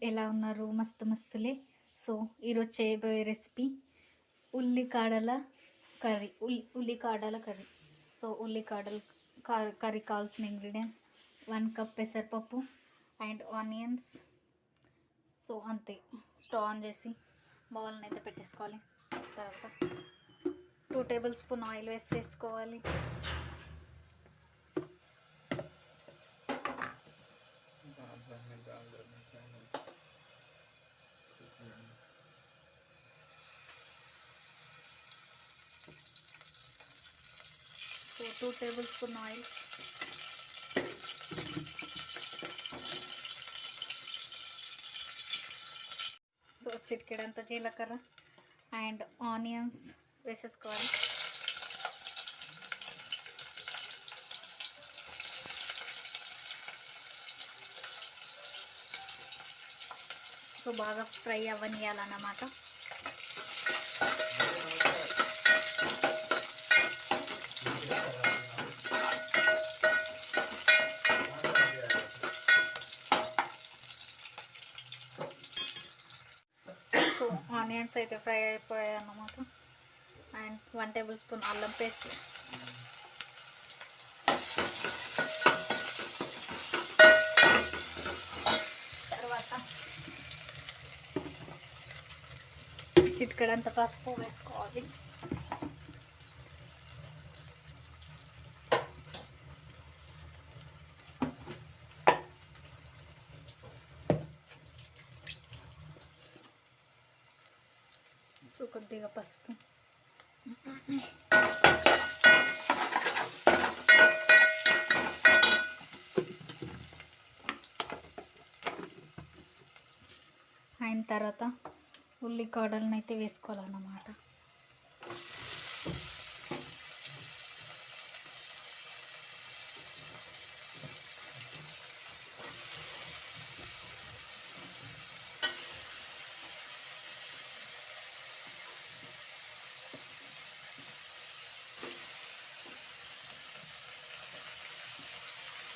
ఎలా ఉన్నారు? మస్తు మస్తులే. సో, ఈరోజు చేయబోయే రెసిపీ ఉల్లికాడల కర్రీ. ఉల్లికాడల కర్రీ. సో, ఉల్లికాడల కర్రీ కావాల్సిన ఇంగ్రీడియంట్స్ 1 కప్ పెసరపప్పు అండ్ ఆనియన్స్. సో, అంతే. స్టవ్ ఆన్ చేసి బౌల్ని అయితే పెట్టేసుకోవాలి. తర్వాత 2 టేబుల్ స్పూన్ ఆయిల్ వేస్ట్ చేసుకోవాలి. So 2 table spoon oil. So చిటికెడంత జీలకర్ర అండ్ ఆనియన్స్ వేసేసుకోవాలి. సో బాగా ఫ్రై అవ్వనియాలన్నమాట. సో ఆనియన్స్ అయితే ఫ్రై అయిపోయాయి అన్నమాట. అండ్ 1 టేబుల్ స్పూన్ అల్లం పేస్ట్, తర్వాత చిటికెడంత పసుపు వేసుకోవాలి. సో కొద్దిగా పసుపు, అయిన తర్వాత ఉల్లికాడలను అయితే వేసుకోవాలన్నమాట.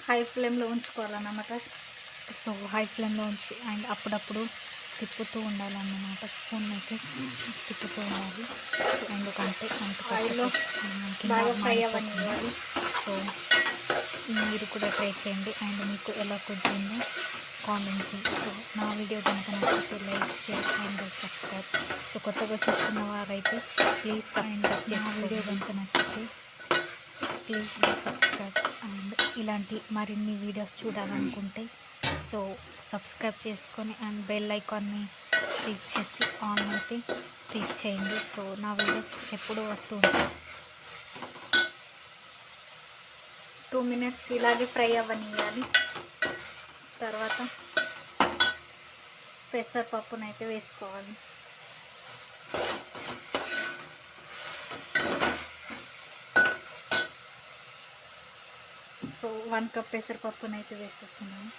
హై ఫ్లేమ్లో ఉంచుకోవాలన్నమాట. సో హై ఫ్లేమ్లో ఉంచి అండ్ అప్పుడప్పుడు తిప్పుతూ ఉండాలన్నమాట. స్పూన్ అయితే తిప్పుతూ ఉండాలి, ఎందుకంటే ఆయిల్లో బాగా ఫ్రై అవ్వనివ్వాలి. సో మీరు కూడా ట్రై చేయండి అండ్ మీకు ఎలా కుదిరిందో కామెంట్ చేయండి. సో నా వీడియో కనుక నచ్చితే like, share and subscribe. So కొత్తగా చూస్తున్న వారైతే ప్లీజ్ సబ్స్క్రైబ్ చేసి వీడియో కనుక నచ్చితే ప్లీజ్ సబ్స్క్రైబ్. అండ్ ఇలాంటి మరిన్ని వీడియోస్ చూడాలనుకుంటే సో సబ్స్క్రైబ్ చేసుకొని అండ్ బెల్ ఐకాన్ని క్లిక్ చేసి ఆన్ అయితే క్లిక్ చేయండి. సో నా వీడియోస్ ఎప్పుడూ వస్తూ ఉంటాయి. 2 మినిట్స్ ఇలాగే ఫ్రై అవ్వనియాలి. తర్వాత పెసరపప్పునైతే వేసుకోవాలి. సో 1 కప్ పెసరపప్పునైతే వేసేస్తున్నాను.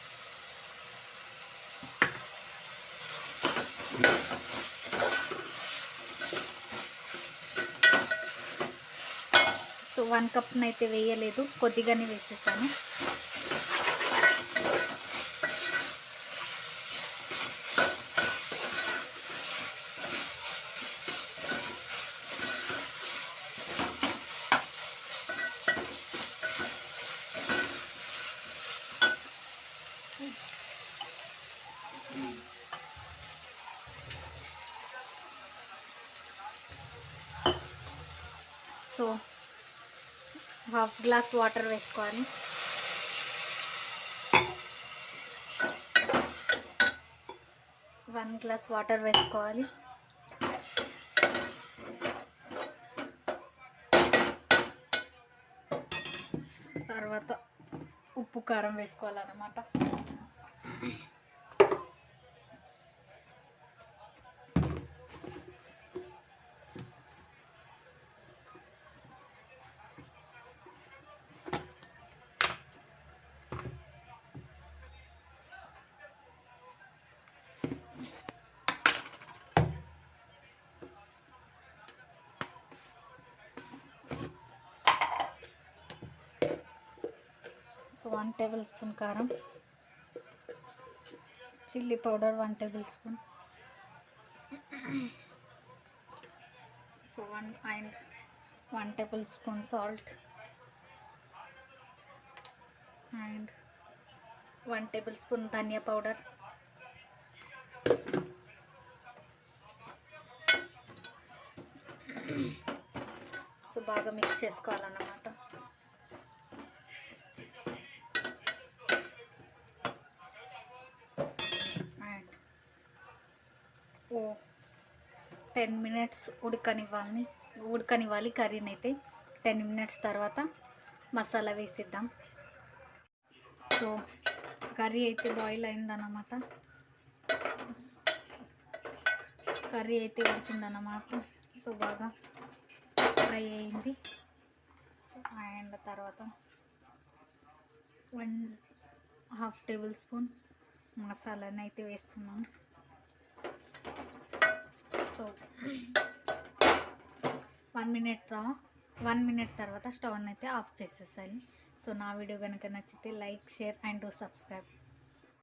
సో 1 కప్నైతే వేయలేదు, కొద్దిగానే వేసేసాను. సో 1/2 గ్లాస్ వాటర్ వేసుకోవాలి. వన్ గ్లాస్ వాటర్ వేసుకోవాలి. తర్వాత ఉప్పు కారం వేసుకోవాలన్నమాట. సో 1 టేబుల్ స్పూన్ కారం, chilli powder 1 table spoon. So 1 table spoon salt and 1 table spoon ధనియా పౌడర్. సో బాగా మిక్స్ చేసుకోవాలన్నమాట. అండ్ 10 మినిట్స్ ఉడకనివ్వాలి కర్రీని అయితే. 10 మినిట్స్ తర్వాత మసాలా వేసిద్దాం. సో కర్రీ అయితే బాయిల్ అయిందన్నమాట. కర్రీ అయితే ఉడికిందన్నమాట. సో బాగా ఫ్రై అయింది. సో అండ్ తర్వాత 1/2 టేబుల్ స్పూన్ మసాలాని అయితే వేస్తున్నాను. సో 1 మినిట్ తర్వాత స్టవ్ అయితే ఆఫ్ చేసేసాలి. సో నా వీడియో కనుక నచ్చితే లైక్, షేర్ అండ్ సబ్స్క్రైబ్.